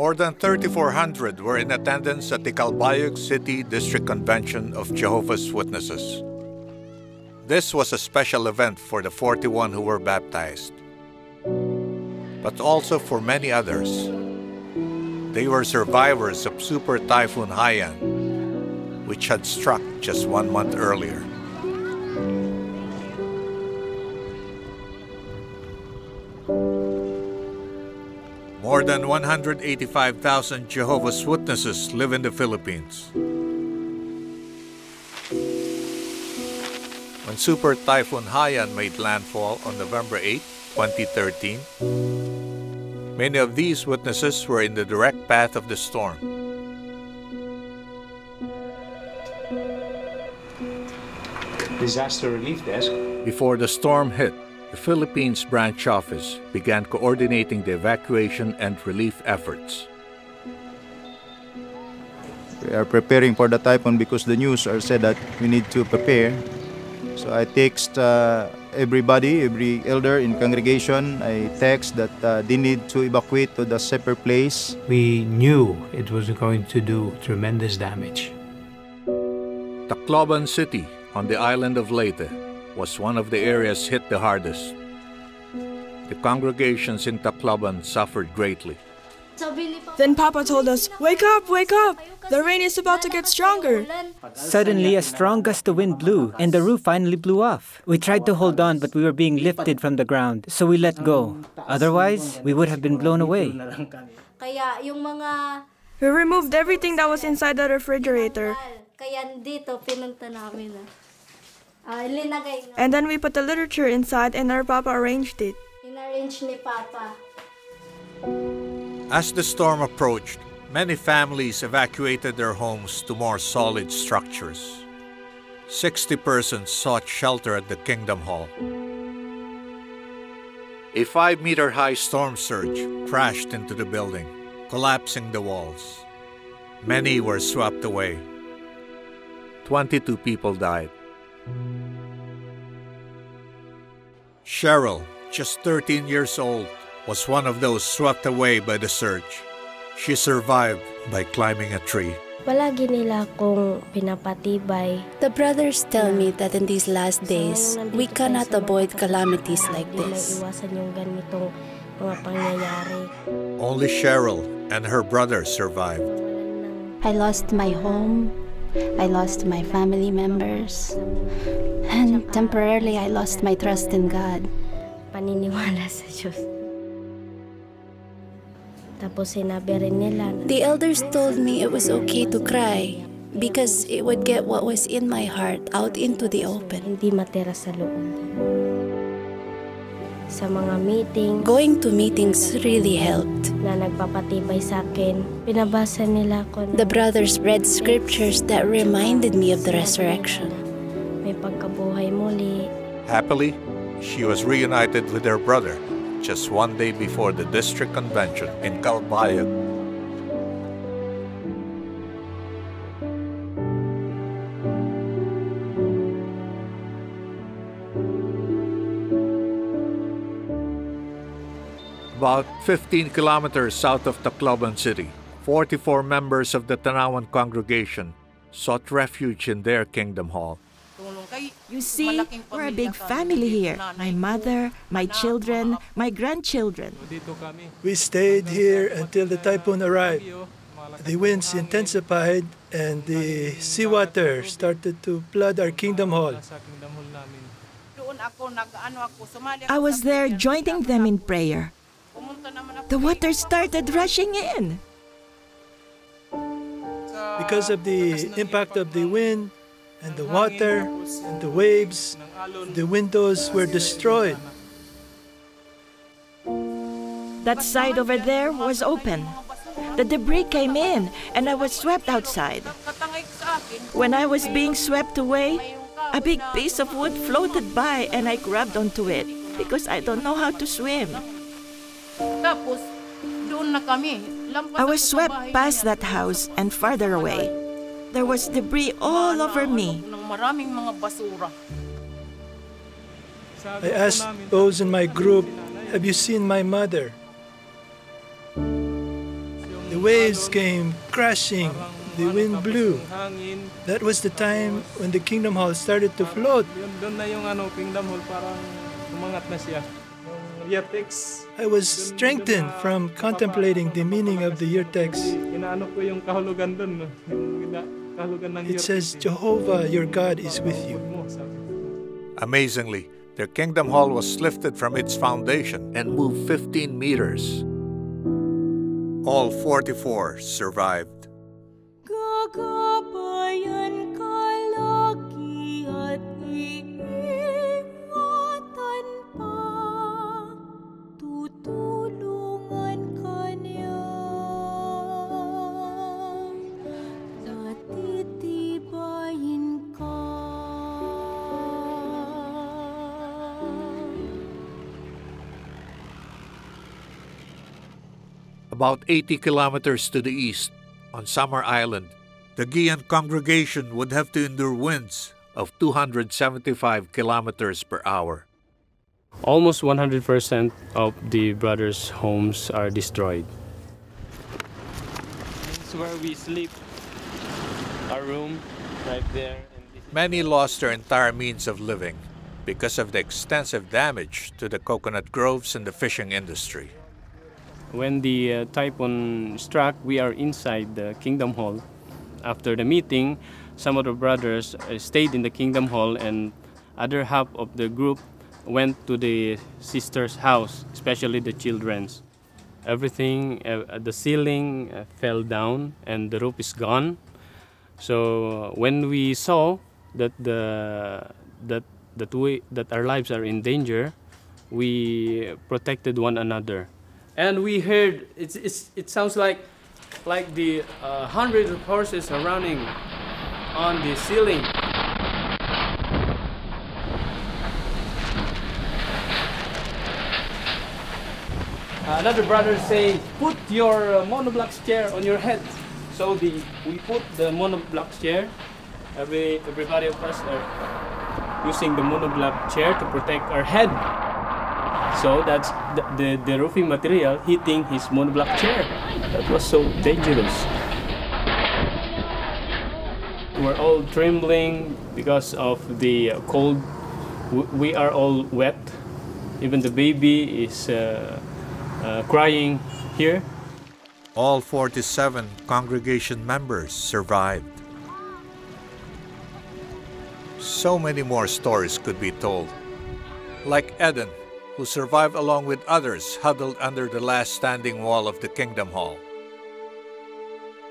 More than 3,400 were in attendance at the Calbayog City District Convention of Jehovah's Witnesses. This was a special event for the 41 who were baptized, but also for many others. They were survivors of Super Typhoon Haiyan, which had struck just 1 month earlier. More than 185,000 Jehovah's Witnesses live in the Philippines. When Super Typhoon Haiyan made landfall on November 8, 2013, many of these witnesses were in the direct path of the storm. Disaster Relief Desk. Before the storm hit, the Philippines branch office began coordinating the evacuation and relief efforts. We are preparing for the typhoon because the news are said that we need to prepare. So I text everybody, every elder in congregation, I text that they need to evacuate to the safer place. We knew it was going to do tremendous damage. Tacloban City on the island of Leyte was one of the areas hit the hardest. The congregations in Tacloban suffered greatly. Then Papa told us, "Wake up, wake up! The rain is about to get stronger." Suddenly, a strong gust of wind blew, and the roof finally blew off. We tried to hold on, but we were being lifted from the ground, so we let go. Otherwise, we would have been blown away. We removed everything that was inside the refrigerator. And then we put the literature inside and our Papa arranged it. As the storm approached, many families evacuated their homes to more solid structures. 60 persons sought shelter at the Kingdom Hall. A 5-meter-high storm surge crashed into the building, collapsing the walls. Many were swept away. 22 people died. Cheryl, just 13 years old, was one of those swept away by the surge. She survived by climbing a tree. Palagi nila akong pinapatibay. The brothers tell me that in these last days, we cannot avoid calamities like this. Iwasan yung ganitong mga pangyayari. Only Cheryl and her brother survived. I lost my home. I lost my family members. And temporarily, I lost my trust in God. Paniniwala sa Diyos. Tapos sinabi rin nila. The elders told me it was okay to cry because it would get what was in my heart out into the open. Hindi matira sa loob. Sa mga meeting. Going to meetings really helped. Na nagpapatibay sa akin. Pinabasa nila ko. The brothers read scriptures that reminded me of the resurrection. May pagkabuhay muli. Happily, she was reunited with her brother just 1 day before the district convention in Calbayog. About 15 kilometers south of Tacloban City, 44 members of the Tanawan congregation sought refuge in their Kingdom Hall. You see, we're a big family here. My mother, my children, my grandchildren. We stayed here until the typhoon arrived. The winds intensified and the seawater started to flood our Kingdom Hall. I was there joining them in prayer. The water started rushing in. Because of the impact of the wind, and the water, and the waves, the windows were destroyed. That side over there was open. The debris came in, and I was swept outside. When I was being swept away, a big piece of wood floated by, and I grabbed onto it because I don't know how to swim. I was swept past that house and farther away. There was debris all over me. I asked those in my group, "Have you seen my mother?" The The waves came crashing. The wind blew. That was the time when the Kingdom Hall started to float. I was strengthened from contemplating the meaning of the year text. It says, Jehovah, your God, is with you. Amazingly, their Kingdom Hall was lifted from its foundation and moved 15 meters. All 44 survived. Gagabayan ka lagi at iingatan pa, tutulungan ka niya, natitibayin ka. About 80 kilometers to the east, on Summer Island, the Giyan congregation would have to endure winds of 275 kilometers per hour. Almost 100% of the brothers' homes are destroyed. This is where we sleep. Our room, right there. Many lost their entire means of living because of the extensive damage to the coconut groves and the fishing industry. When the typhoon struck, we are inside the Kingdom Hall. After the meeting, some of the brothers stayed in the Kingdom Hall, and other half of the group went to the sister's house, especially the children's. Everything, the ceiling fell down and the roof is gone. So when we saw that our lives are in danger, we protected one another. And we heard, it sounds like the hundreds of horses are running on the ceiling. Another brother saying, put your monoblock chair on your head. So we put the monoblock chair. Everybody of us are using the monoblock chair to protect our head. So that's the roofing material hitting his monoblock chair. That was so dangerous. We're all trembling because of the cold. We are all wet. Even the baby is crying here. All 47 congregation members survived. So many more stories could be told. Like Eden, who survived along with others huddled under the last standing wall of the Kingdom Hall.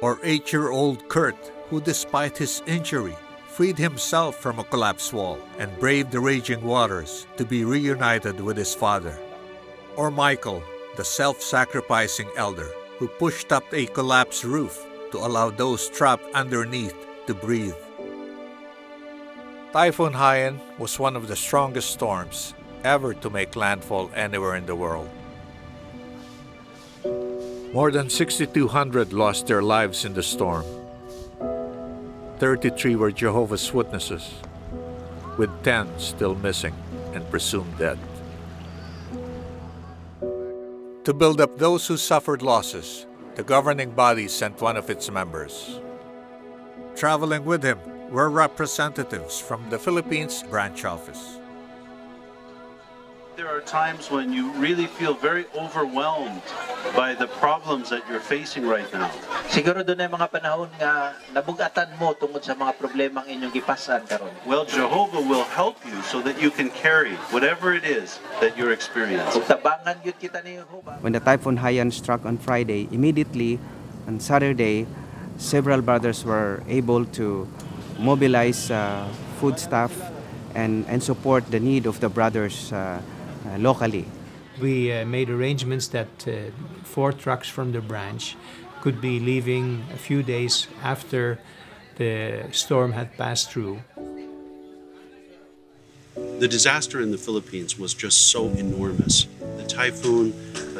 Or 8-year-old Kurt, who despite his injury, freed himself from a collapsed wall and braved the raging waters to be reunited with his father. Or Michael, the self-sacrificing elder, who pushed up a collapsed roof to allow those trapped underneath to breathe. Typhoon Haiyan was one of the strongest storms ever to make landfall anywhere in the world. More than 6,200 lost their lives in the storm. 33 were Jehovah's Witnesses, with 10 still missing and presumed dead. To build up those who suffered losses, the governing body sent one of its members. Traveling with him were representatives from the Philippines branch office. There are times when you really feel very overwhelmed by the problems that you're facing right now. Siguro doon ay mga panahon nga nabugatan mo tungod sa mga problemang inyong gipasan karon. Well, Jehovah will help you so that you can carry whatever it is that you're experiencing. Tabangan gyud kita ni Jehovah. When the Typhoon Haiyan struck on Friday, immediately on Saturday, several brothers were able to mobilize foodstuff and support the need of the brothers locally. We made arrangements that 4 trucks from the branch could be leaving a few days after the storm had passed through. The disaster in the Philippines was just so enormous. The typhoon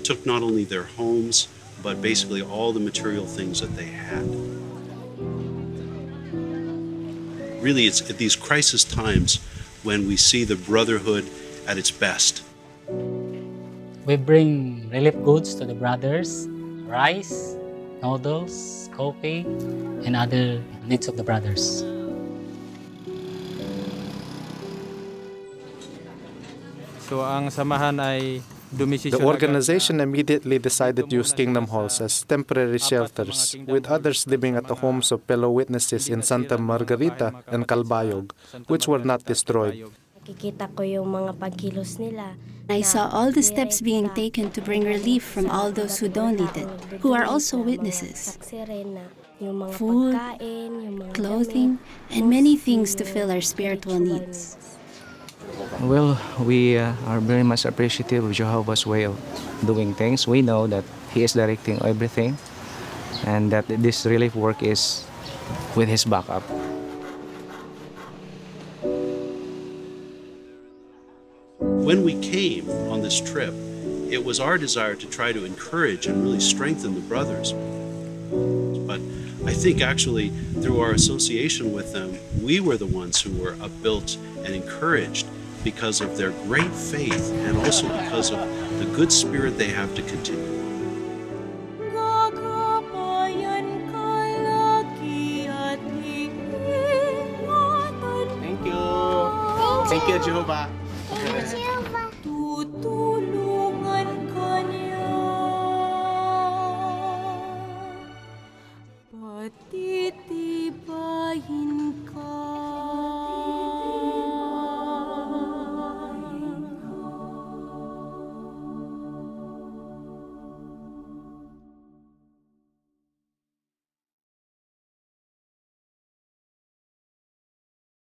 took not only their homes, but basically all the material things that they had. Really, it's at these crisis times when we see the brotherhood at its best. We bring relief goods to the brothers, rice, noodles, coffee, and other needs of the brothers. So ang samahan ay The organization immediately decided to use Kingdom Halls as temporary shelters, with others living at the homes of fellow witnesses in Santa Margarita and Calbayog, which were not destroyed. Nakikita ko yung mga pagkilos nila. I saw all the steps being taken to bring relief from all those who donated, who are also witnesses. Food, clothing, and many things to fill our spiritual needs. Well, we are very much appreciative of Jehovah's way of doing things. We know that He is directing everything and that this relief work is with His backup. When we came on this trip, it was our desire to try to encourage and really strengthen the brothers. But I think actually through our association with them, we were the ones who were upbuilt and encouraged because of their great faith and also because of the good spirit they have to continue. Thank you. Thank you, Jehovah.